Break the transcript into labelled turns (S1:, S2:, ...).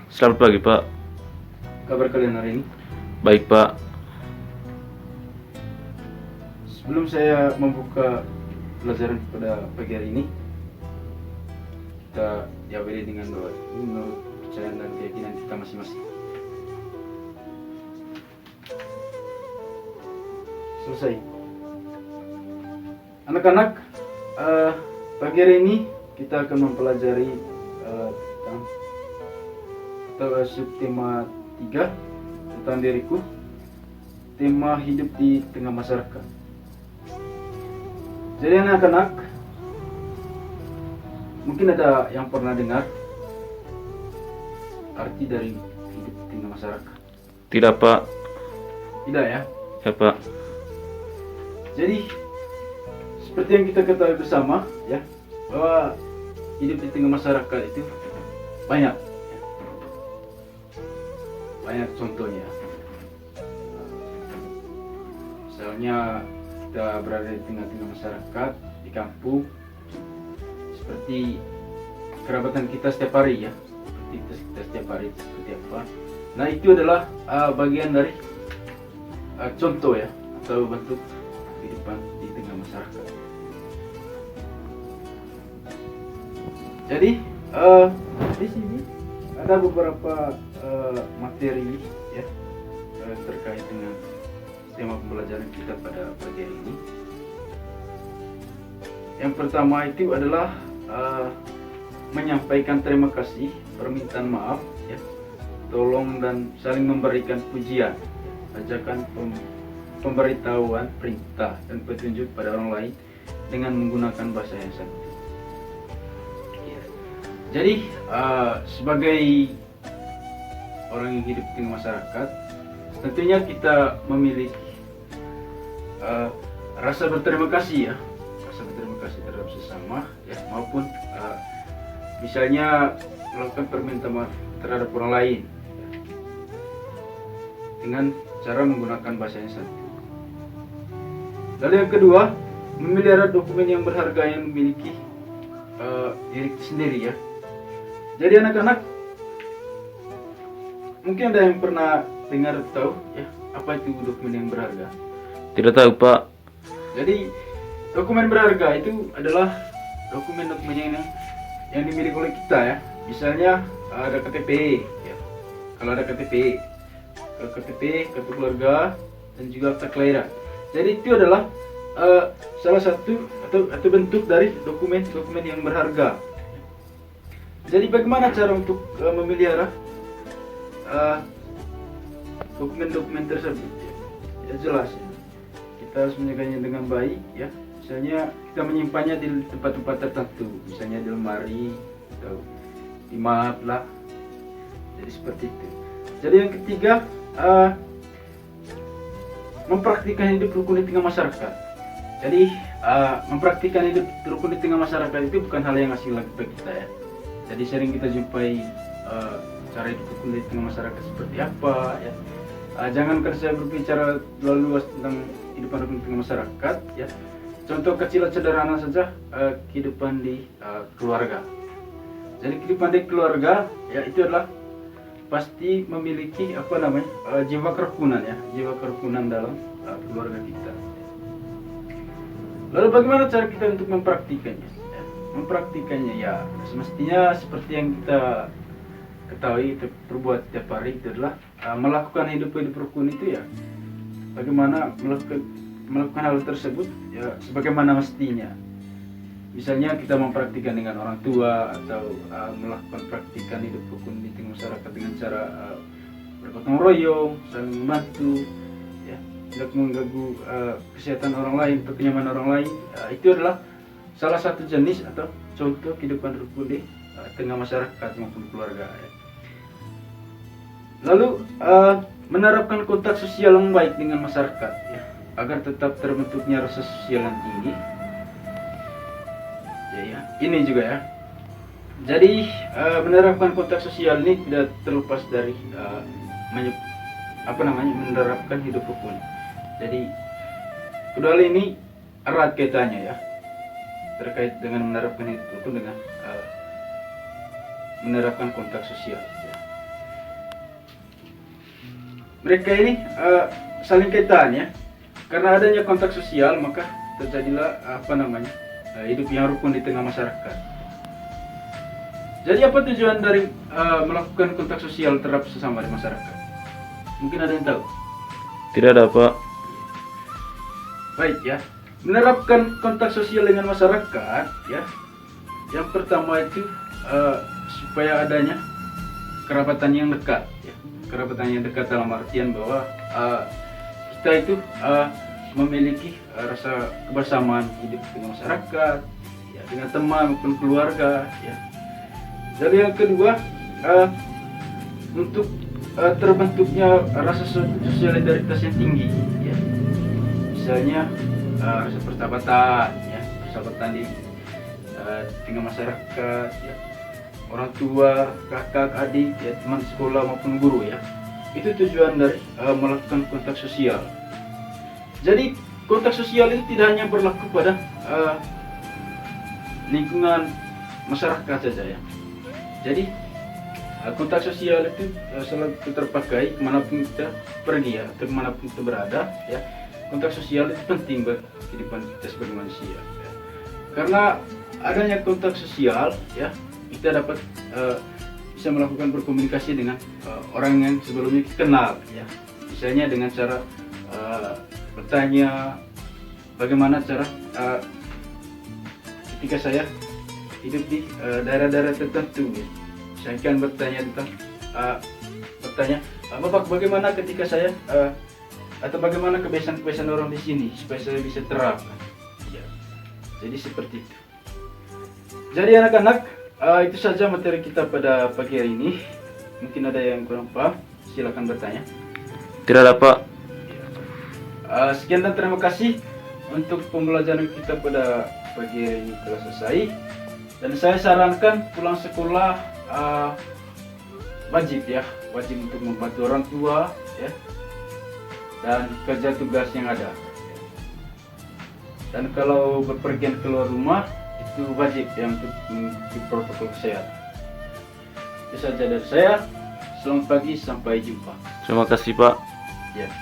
S1: Selamat pagi, Pak.
S2: Kabar kalian hari ini?
S1: Baik, Pak.
S2: Sebelum saya membuka pelajaran pada pagi hari ini, kita diawali dengan doa menurut kepercayaan dan keyakinan kita masing-masing. Selesai. Anak-anak, pagi hari ini kita akan mempelajari tentang atau subtema 3 tentang diriku, tema hidup di tengah masyarakat. Jadi anak-anak, mungkin ada yang pernah dengar arti dari hidup di tengah masyarakat?
S1: Tidak, Pak.
S2: Tidak ya?
S1: Ya, Pak.
S2: Jadi seperti yang kita ketahui bersama ya, bahwa hidup di tengah masyarakat itu banyak contohnya. Misalnya kita berada di tengah-tengah masyarakat di kampung, seperti kerabatan kita setiap hari ya, seperti kita setiap hari seperti apa. Nah, itu adalah bagian dari contoh ya, atau bentuk kehidupan di tengah masyarakat. Jadi di sini ada beberapa materi ya terkait dengan tema pembelajaran kita pada pagi hari ini. Yang pertama itu adalah menyampaikan terima kasih, permintaan maaf ya, tolong dan saling memberikan pujian, ajakan pemberitahuan, perintah dan petunjuk pada orang lain dengan menggunakan bahasa yang sama. Jadi sebagai orang yang hidup di masyarakat, tentunya kita memiliki rasa berterima kasih ya, rasa berterima kasih terhadap sesama ya, maupun misalnya melakukan permintaan maaf terhadap orang lain ya, dengan cara menggunakan bahasa yang sama. Lalu yang kedua, memelihara dokumen yang berharga yang memiliki diri sendiri ya. Jadi anak-anak, mungkin ada yang pernah dengar atau tahu ya apa itu dokumen yang berharga?
S1: Tidak tahu, Pak.
S2: Jadi dokumen berharga itu adalah dokumen-dokumen yang dimiliki oleh kita ya. Misalnya ada KTP ya. Kalau ada KTP, kartu keluarga dan juga akta kelahiran. Jadi itu adalah salah satu atau bentuk dari dokumen-dokumen yang berharga. Jadi bagaimana cara untuk memelihara dokumen-dokumen tersebut? Ya jelas ya. Kita harus menjaganya dengan baik ya. Misalnya kita menyimpannya di tempat-tempat tertentu, misalnya di lemari atau di map lah. Jadi seperti itu. Jadi yang ketiga, mempraktikkan hidup rukun di tengah masyarakat. Jadi mempraktikkan hidup rukun di tengah masyarakat itu bukan hal yang asing lagi bagi kita ya. Jadi sering kita jumpai cara hidup rukun di tengah masyarakat seperti apa ya. Jangankan saya berbicara terlalu luas tentang kehidupan rukun di tengah masyarakat ya. Contoh kecil sederhana saja, kehidupan di keluarga. Jadi kehidupan di keluarga ya itu adalah pasti memiliki jiwa kerukunan ya, jiwa kerukunan dalam keluarga kita. Lalu bagaimana cara kita untuk mempraktikannya? Mempraktikannya ya semestinya seperti yang kita ketahui, kita perbuat setiap hari, itu adalah melakukan hidup rukun itu ya. Bagaimana melakukan hal tersebut ya sebagaimana mestinya. Misalnya kita mempraktikkan dengan orang tua atau melakukan praktikan hidup rukun di tengah masyarakat dengan cara bergotong royong, saling membantu ya, tidak mengganggu kesehatan orang lain atau kenyamanan orang lain. Itu adalah salah satu jenis atau contoh kehidupan rukun di tengah masyarakat maupun keluarga ya. Lalu menerapkan kontak sosial yang baik dengan masyarakat ya, agar tetap terbentuknya rasa sosial yang tinggi ya. Ini juga ya. Jadi menerapkan kontak sosial ini tidak terlepas dari menerapkan hidup rukun. Jadi kedua hal ini erat kaitannya ya, terkait dengan menerapkan hidup rukun dengan menerapkan kontak sosial ya. mereka ini saling kaitan ya. Karena adanya kontak sosial maka terjadilah hidup yang rukun di tengah masyarakat. Jadi apa tujuan dari melakukan kontak sosial terhadap sesama di masyarakat? Mungkin ada yang tahu?
S1: Tidak ada, Pak.
S2: Baik ya, menerapkan kontak sosial dengan masyarakat ya. Yang pertama itu supaya adanya kerabatan yang dekat ya. Kerabatan yang dekat dalam artian bahwa kita itu memiliki rasa kebersamaan hidup dengan masyarakat ya, dengan teman maupun keluarga ya. Jadi yang kedua untuk terbentuknya rasa solidaritas yang tinggi ya. Misalnya rasa persahabatan ya, persahabatan di tengah masyarakat ya, orang tua, kakak, adik ya, teman sekolah maupun guru ya. Itu tujuan dari melakukan kontak sosial. Jadi kontak sosial itu tidak hanya berlaku pada lingkungan masyarakat saja ya. Jadi kontak sosial itu selalu terpakai kemanapun kita pergi ya, atau kemanapun kita berada ya. Kontak sosial itu penting bagi kehidupan kita sebagai manusia ya. Karena adanya kontak sosial ya, kita dapat bisa melakukan berkomunikasi dengan orang yang sebelumnya kita kenal ya. Misalnya dengan cara bertanya bagaimana cara ketika saya hidup di daerah-daerah tertentu ya. Saya akan bertanya tentang Bapak, bagaimana ketika saya atau bagaimana kebiasaan-kebiasaan orang di sini supaya saya bisa terapkan ya. Jadi seperti itu. Jadi anak-anak, itu saja materi kita pada pagi hari ini. Mungkin ada yang kurang paham, silakan bertanya.
S1: Tidak ada, Pak.
S2: Sekian dan terima kasih untuk pembelajaran kita pada pagi hari ini telah selesai. Dan saya sarankan pulang sekolah wajib untuk membantu orang tua ya, dan kerja tugas yang ada. Dan kalau berpergian keluar rumah itu wajib ya untuk mengikuti protokol kesehatan. Itu saja dari saya. Selamat pagi, sampai jumpa.
S1: Terima kasih, Pak.
S2: Ya.